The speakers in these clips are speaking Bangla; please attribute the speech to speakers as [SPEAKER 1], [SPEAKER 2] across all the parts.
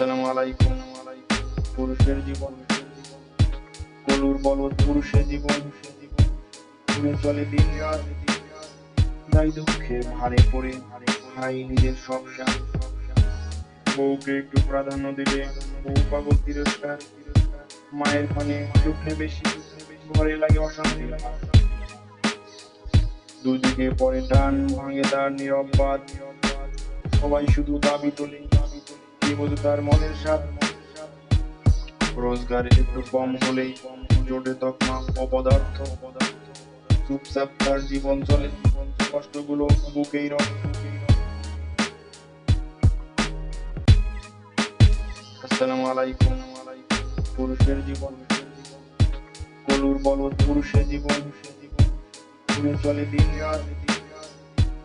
[SPEAKER 1] আসসালামু আলাইকুম। পুরুষের জীবন কলুর বলদ, পুরুষের জীবন ঘুরে চলে দিন রাত, দায় দুঃখে ভারে পড়ে হাই নিজের সব স্বাদ। বউকে একটু প্রাধান্য দিলে বউ পাগল তিরস্কার, মায়ের পানে সুখ নেবে বেশি, ঘরে লাগে অশান্তি। দুদিকে পরে টান ভাঙে তার নীরব বাদ, সবাই শুধু দাবি তোলে কে বোঝে তার মনের স্বাদ। রোজগার একটু কম হলেই জোটে তকমা অপদার্থ, চুপচাপ তার জীবন চলে, কষ্টগুলো বুকেই রয়। আসসালামু আলাইকুম। পুরুষের জীবন কলুর বলদ, পুরুষের জীবন ঘুরে চলে দিন রাত,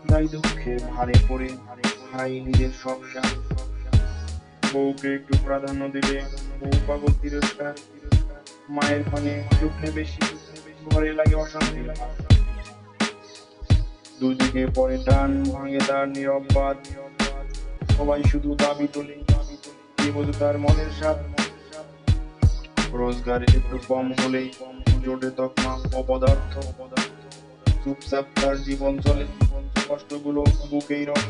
[SPEAKER 1] দায় দুঃখে ভারে পড়ে হাই নিজের সব স্বাদ। বউকে একটু প্রাধান্য দিলে বউ পাগল তিরস্কার, মায়ের পানে সুখ নেবে বেশি, ঘরে লাগে অশান্তি। দুদিকে পরে টান ভাঙে তার নীরব বাদ, সবাই শুধু দাবি তোলে কে বোঝে তার মনের স্বাদ। রোজগার একটু কম হলেই জোটে তকমা অপদার্থ, চুপচাপ তার জীবন চলে, কষ্টগুলো বুকেই রয়।